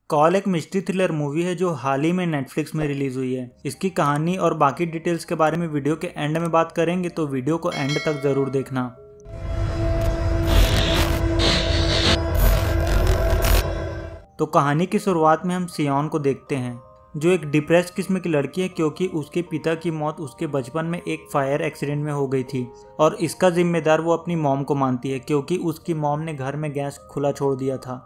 Call एक mystery thriller movie है जो हाल ही में नेटफ्लिक्स में रिलीज हुई है। इसकी कहानी और बाकी डिटेल्स के बारे में वीडियो के एंड में बात करेंगे, तो वीडियो को एंड तक जरूर देखना। तो कहानी की शुरुआत में हम सियोन को देखते हैं, जो एक डिप्रेस्ड किस्म की लड़की है क्योंकि उसके पिता की मौत उसके बचपन में एक फायर एक्सीडेंट में हो गई थी और इसका जिम्मेदार वो अपनी मॉम को मानती है क्योंकि उसकी मॉम ने घर में गैस खुला छोड़ दिया था।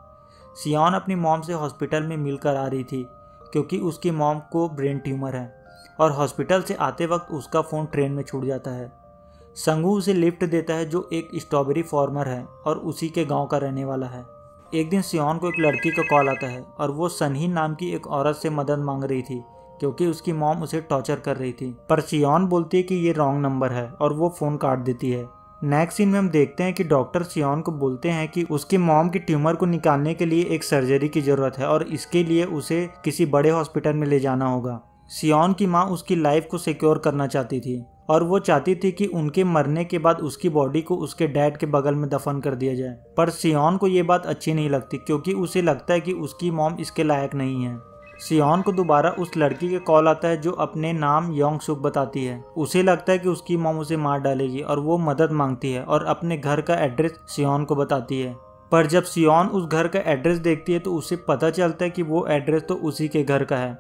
सियोन अपनी मॉम से हॉस्पिटल में मिलकर आ रही थी क्योंकि उसकी मॉम को ब्रेन ट्यूमर है और हॉस्पिटल से आते वक्त उसका फ़ोन ट्रेन में छूट जाता है। संगू उसे लिफ्ट देता है जो एक स्ट्रॉबेरी फार्मर है और उसी के गांव का रहने वाला है। एक दिन सियोन को एक लड़की का कॉल आता है और वो सनही नाम की एक औरत से मदद मांग रही थी क्योंकि उसकी मॉम उसे टॉर्चर कर रही थी, पर सियोन बोलती है कि ये रॉन्ग नंबर है और वो फ़ोन काट देती है। नेक्स्ट सीन में हम देखते हैं कि डॉक्टर सियोन को बोलते हैं कि उसकी मॉम की ट्यूमर को निकालने के लिए एक सर्जरी की ज़रूरत है और इसके लिए उसे किसी बड़े हॉस्पिटल में ले जाना होगा। सियोन की माँ उसकी लाइफ को सिक्योर करना चाहती थी और वो चाहती थी कि उनके मरने के बाद उसकी बॉडी को उसके डैड के बगल में दफन कर दिया जाए, पर सियोन को ये बात अच्छी नहीं लगती क्योंकि उसे लगता है कि उसकी मॉम इसके लायक नहीं है। सियोन को दोबारा उस लड़की के कॉल आता है जो अपने नाम योंग सुक बताती है। उसे लगता है कि उसकी मॉम उसे मार डालेगी और वो मदद मांगती है और अपने घर का एड्रेस सियोन को बताती है। पर जब सियोन उस घर का एड्रेस देखती है तो उसे पता चलता है कि वो एड्रेस तो उसी के घर का है।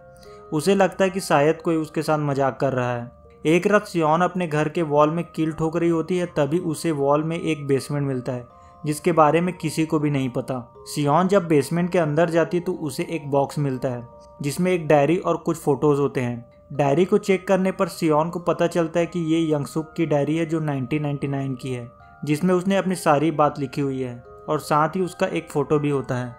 उसे लगता है कि शायद कोई उसके साथ मजाक कर रहा है। एक रात सियोन अपने घर के वॉल में कील ठोक रही होती है, तभी उसे वॉल में एक बेसमेंट मिलता है जिसके बारे में किसी को भी नहीं पता। सियोन जब बेसमेंट के अंदर जाती है तो उसे एक बॉक्स मिलता है जिसमें एक डायरी और कुछ फोटोज होते हैं। डायरी को चेक करने पर सियोन को पता चलता है कि ये यंगसुक की डायरी है जो 1999 की है, जिसमें उसने अपनी सारी बात लिखी हुई है और साथ ही उसका एक फ़ोटो भी होता है।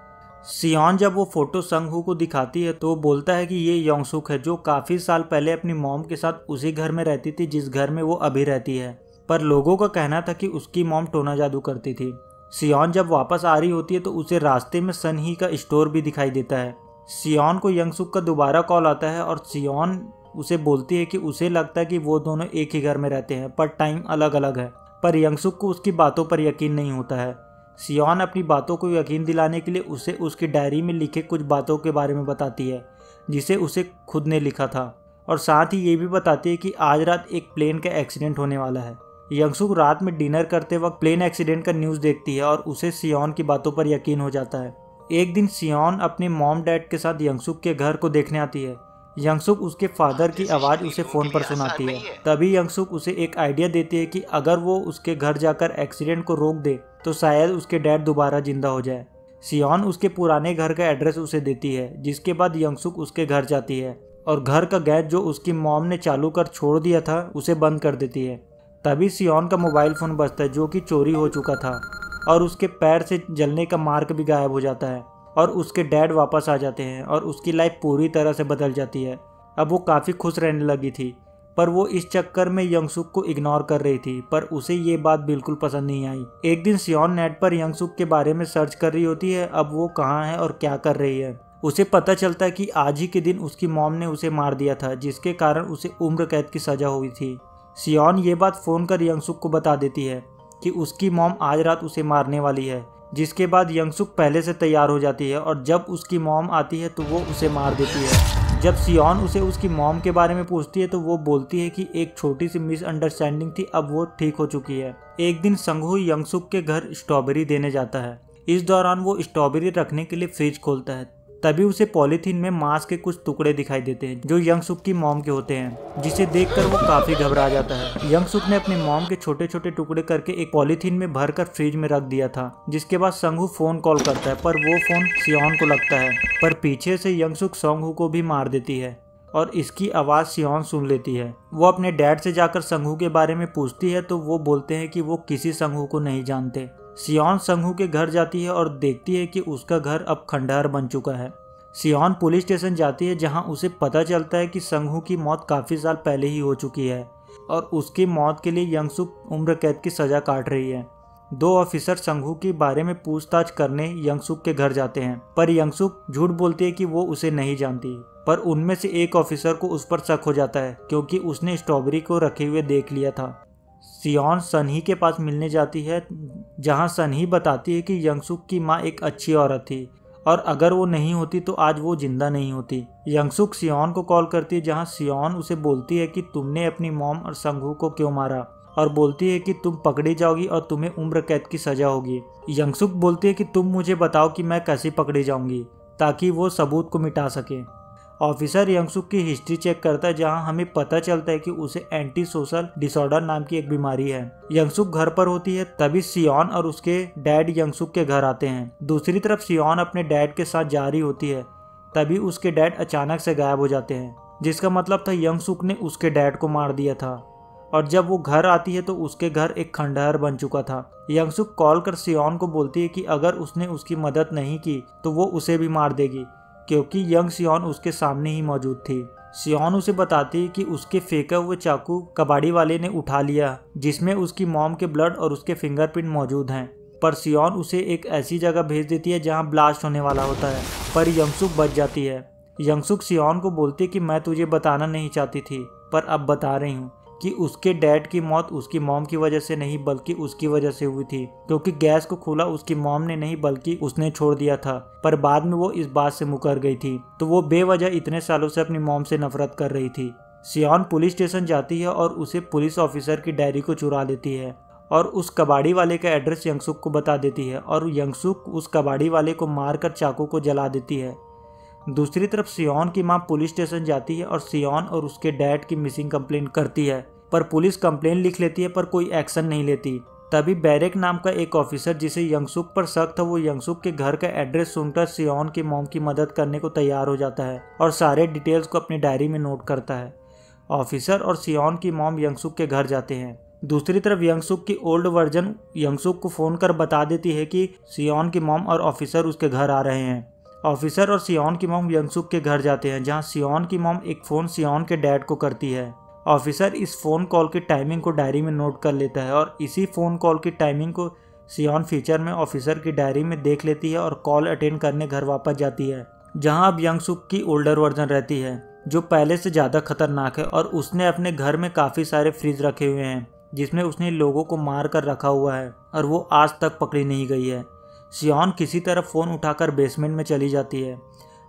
सियोन जब वो फ़ोटो संगहू को दिखाती है तो वो बोलता है कि ये यंगसुक है जो काफ़ी साल पहले अपनी मॉम के साथ उसी घर में रहती थी जिस घर में वो अभी रहती है, पर लोगों का कहना था कि उसकी मॉम टोना जादू करती थी। सियोन जब वापस आ रही होती है तो उसे रास्ते में सनही का स्टोर भी दिखाई देता है। सियोन को यंगसुक का दोबारा कॉल आता है और सियोन उसे बोलती है कि उसे लगता है कि वो दोनों एक ही घर में रहते हैं पर टाइम अलग अलग है, पर यंगसुक को उसकी बातों पर यकीन नहीं होता है। सियोन अपनी बातों को यकीन दिलाने के लिए उसे उसकी डायरी में लिखे कुछ बातों के बारे में बताती है जिसे उसे खुद ने लिखा था और साथ ही ये भी बताती है कि आज रात एक प्लेन का एक्सीडेंट होने वाला है। यंगसुक रात में डिनर करते वक्त प्लेन एक्सीडेंट का न्यूज़ देखती है और उसे सियोन की बातों पर यकीन हो जाता है। एक दिन सियोन अपने मॉम डैड के साथ यंगसुक के घर को देखने आती है। यंगसुक उसके फादर की आवाज़ उसे फ़ोन पर सुनाती है। तभी यंगसुक उसे एक आइडिया देती है कि अगर वो उसके घर जाकर एक्सीडेंट को रोक दे तो शायद उसके डैड दोबारा जिंदा हो जाए। सियोन उसके पुराने घर का एड्रेस उसे देती है, जिसके बाद यंगसुक उसके घर जाती है और घर का गैस जो उसकी मॉम ने चालू कर छोड़ दिया था उसे बंद कर देती है। तभी सियोन का मोबाइल फ़ोन बजता है जो कि चोरी हो चुका था और उसके पैर से जलने का मार्क भी गायब हो जाता है और उसके डैड वापस आ जाते हैं और उसकी लाइफ पूरी तरह से बदल जाती है। अब वो काफ़ी खुश रहने लगी थी, पर वो इस चक्कर में यंगसुक को इग्नोर कर रही थी, पर उसे ये बात बिल्कुल पसंद नहीं आई। एक दिन सियोन नेट पर यंगसुक के बारे में सर्च कर रही होती है, अब वो कहाँ है और क्या कर रही है। उसे पता चलता है कि आज ही के दिन उसकी मॉम ने उसे मार दिया था जिसके कारण उसे उम्र कैद की सज़ा हुई थी। सियोन ये बात फ़ोन कर यंगसुक को बता देती है कि उसकी मॉम आज रात उसे मारने वाली है, जिसके बाद यंगसुक पहले से तैयार हो जाती है और जब उसकी मॉम आती है तो वो उसे मार देती है। जब सियोन उसे उसकी मॉम के बारे में पूछती है तो वो बोलती है कि एक छोटी सी मिसअंडरस्टैंडिंग थी, अब वो ठीक हो चुकी है। एक दिन संगहू यंगसुक के घर स्ट्रॉबेरी देने जाता है। इस दौरान वो स्ट्रॉबेरी रखने के लिए फ्रिज खोलता है, तभी उसे पॉलीथीन में मांस के कुछ टुकड़े दिखाई देते हैं जो यंगसुक की मॉम के होते हैं, जिसे देखकर वो काफी घबरा जाता है। यंगसुक ने अपनी मॉम के छोटे छोटे टुकड़े करके एक पॉलीथीन में भरकर फ्रिज में रख दिया था, जिसके बाद संगहू फोन कॉल करता है पर वो फोन सियोन को लगता है, पर पीछे से यंगसुक संगहू को भी मार देती है और इसकी आवाज़ सियोन सुन लेती है। वो अपने डैड से जाकर संगहू के बारे में पूछती है तो वो बोलते हैं कि वो किसी संगहू को नहीं जानते। सियोन संगहू के घर जाती है और देखती है कि उसका घर अब खंडहर बन चुका है। सियोन पुलिस स्टेशन जाती है जहां उसे पता चलता है कि संगहू की मौत काफ़ी साल पहले ही हो चुकी है और उसकी मौत के लिए यंगसुक उम्र कैद की सज़ा काट रही है। 2 ऑफिसर संगहू के बारे में पूछताछ करने यंगसुक के घर जाते हैं, पर यंगसुक झूठ बोलती है कि वो उसे नहीं जानती, पर उनमें से एक ऑफिसर को उस पर शक हो जाता है क्योंकि उसने स्ट्रॉबेरी को रखे हुए देख लिया था। सियोन सनही के पास मिलने जाती है जहां सनही बताती है कि यंगसुक की माँ एक अच्छी औरत थी और अगर वो नहीं होती तो आज वो जिंदा नहीं होती। यंगसुक सियोन को कॉल करती है, जहाँ सियोन उसे बोलती है कि तुमने अपनी मॉम और संगहू को क्यों मारा, और बोलती है कि तुम पकड़ी जाओगी और तुम्हें उम्र कैद की सजा होगी। यंगसुक बोलती है कि तुम मुझे बताओ कि मैं कैसे पकड़ी जाऊंगी, ताकि वो सबूत को मिटा सके। ऑफिसर यंगसुक की हिस्ट्री चेक करता है, जहां हमें पता चलता है कि उसे एंटी सोशल डिसऑर्डर नाम की एक बीमारी है। यंगसुक घर पर होती है, तभी सियोन और उसके डैड यंगसुक के घर आते हैं। दूसरी तरफ सियोन अपने डैड के साथ जा रही होती है, तभी उसके डैड अचानक से गायब हो जाते हैं, जिसका मतलब था यंगसुक ने उसके डैड को मार दिया था। और जब वो घर आती है तो उसके घर एक खंडहर बन चुका था। यंगसुक कॉल कर सियोन को बोलती है कि अगर उसने उसकी मदद नहीं की तो वो उसे भी मार देगी, क्योंकि यंग सियोन उसके सामने ही मौजूद थी। सियोन उसे बताती है कि उसके फेंका हुए चाकू कबाड़ी वाले ने उठा लिया, जिसमें उसकी मॉम के ब्लड और उसके फिंगरप्रिंट मौजूद हैं। पर सियोन उसे एक ऐसी जगह भेज देती है जहां ब्लास्ट होने वाला होता है, पर यंगसुक बच जाती है। यंगसुक सियोन को बोलती है कि मैं तुझे बताना नहीं चाहती थी, पर अब बता रही हूँ कि उसके डैड की मौत उसकी मॉम की वजह से नहीं बल्कि उसकी वजह से हुई थी, क्योंकि गैस को खुला उसकी मॉम ने नहीं बल्कि उसने छोड़ दिया था। पर बाद में वो इस बात से मुकर गई थी, तो वो बेवजह इतने सालों से अपनी मॉम से नफरत कर रही थी। सियोन पुलिस स्टेशन जाती है और उसे पुलिस ऑफिसर की डायरी को चुरा लेती है और उस कबाड़ी वाले का एड्रेस यंगसुक को बता देती है, और यंगसुक उस कबाड़ी वाले को मारकर चाकू को जला देती है। दूसरी तरफ सियोन की मां पुलिस स्टेशन जाती है और सियोन और उसके डैड की मिसिंग कंप्लेंट करती है, पर पुलिस कंप्लेंट लिख लेती है पर कोई एक्शन नहीं लेती। तभी बैरेक नाम का एक ऑफिसर जिसे यंगसुक पर शक था, वो यंगसुक के घर का एड्रेस सुनकर सियोन की मॉम की मदद करने को तैयार हो जाता है और सारे डिटेल्स को अपनी डायरी में नोट करता है। ऑफिसर और सियोन की मॉम यंगसुक के घर जाते हैं। दूसरी तरफ यंगसुक की ओल्ड वर्जन यंगसुक को फोन कर बता देती है कि सियोन की मॉम और ऑफिसर उसके घर आ रहे हैं। ऑफिसर और सियोन की मॉम यंगसुक के घर जाते हैं, जहां सियोन की मॉम एक फ़ोन सियोन के डैड को करती है। ऑफिसर इस फ़ोन कॉल की टाइमिंग को डायरी में नोट कर लेता है और इसी फ़ोन कॉल की टाइमिंग को सियोन फ्यूचर में ऑफिसर की डायरी में देख लेती है और कॉल अटेंड करने घर वापस जाती है, जहां अब यंगसुक की ओल्डर वर्जन रहती है, जो पहले से ज़्यादा खतरनाक है। और उसने अपने घर में काफ़ी सारे फ्रिज रखे हुए हैं, जिसमें उसने लोगों को मार कर रखा हुआ है और वो आज तक पकड़ी नहीं गई है। सियोन किसी तरह फ़ोन उठाकर बेसमेंट में चली जाती है,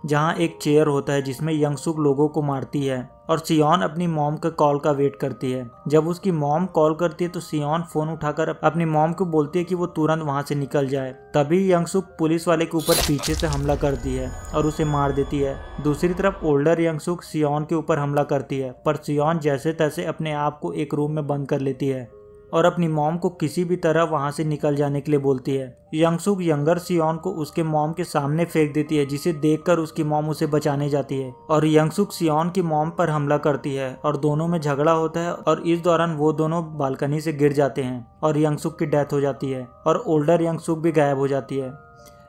जहां एक चेयर होता है जिसमें यंगसुक लोगों को मारती है, और सियोन अपनी मॉम के कॉल का वेट करती है। जब उसकी मॉम कॉल करती है तो सियोन फ़ोन उठाकर अपनी मॉम को बोलती है कि वो तुरंत वहां से निकल जाए। तभी यंगसुक पुलिस वाले के ऊपर पीछे से हमला करती है और उसे मार देती है। दूसरी तरफ ओल्डर यंगसुक सियोन के ऊपर हमला करती है, पर सियोन जैसे तैसे अपने आप को एक रूम में बंद कर लेती है और अपनी मॉम को किसी भी तरह वहां से निकल जाने के लिए बोलती है। यंगसुक यंगर सियोन को उसके मॉम के सामने फेंक देती है, जिसे देखकर उसकी मॉम उसे बचाने जाती है और यंगसुक सियोन की मॉम पर हमला करती है और दोनों में झगड़ा होता है। और इस दौरान वो दोनों बालकनी से गिर जाते हैं और यंगसुक की डेथ हो जाती है और ओल्डर यंगसुक भी गायब हो जाती है,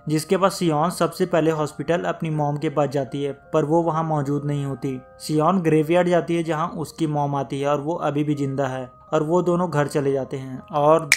जिसके बाद सियोन सबसे पहले हॉस्पिटल अपनी मॉम के पास जाती है, पर वो वहाँ मौजूद नहीं होती। सियोन ग्रेवयार्ड जाती है, जहाँ उसकी मॉम आती है और वो अभी भी जिंदा है, और वो दोनों घर चले जाते हैं। और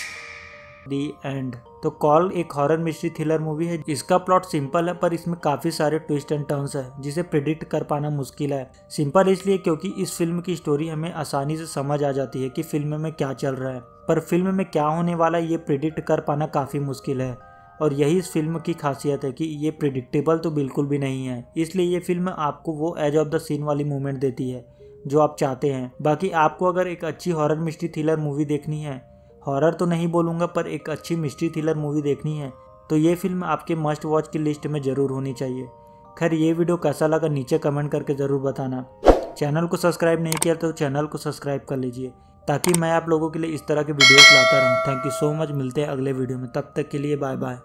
दी एंड। तो कॉल एक हॉरर मिस्ट्री थ्रिलर मूवी है। इसका प्लॉट सिंपल है, पर इसमें काफ़ी सारे ट्विस्ट एंड टर्न्स है, जिसे प्रिडिक्ट कर पाना मुश्किल है। सिंपल इसलिए क्योंकि इस फिल्म की स्टोरी हमें आसानी से समझ आ जाती है कि फिल्म में क्या चल रहा है, पर फिल्म में क्या होने वाला है ये प्रिडिक्ट कर पाना काफ़ी मुश्किल है। और यही इस फिल्म की खासियत है कि ये प्रिडिक्टेबल तो बिल्कुल भी नहीं है, इसलिए ये फिल्म आपको वो एज ऑफ द सीन वाली मूवमेंट देती है जो आप चाहते हैं। बाकी आपको अगर एक अच्छी हॉरर मिस्ट्री थ्रिलर मूवी देखनी है, हॉरर तो नहीं बोलूँगा पर एक अच्छी मिस्ट्री थ्रिलर मूवी देखनी है, तो ये फिल्म आपके मस्ट वॉच की लिस्ट में ज़रूर होनी चाहिए। खैर ये वीडियो कैसा लगा नीचे कमेंट करके ज़रूर बताना। चैनल को सब्सक्राइब नहीं किया तो चैनल को सब्सक्राइब कर लीजिए, ताकि मैं आप लोगों के लिए इस तरह के वीडियोस लाता रहूं। Thank you so much. मिलते हैं अगले वीडियो में, तब तक के लिए बाय बाय।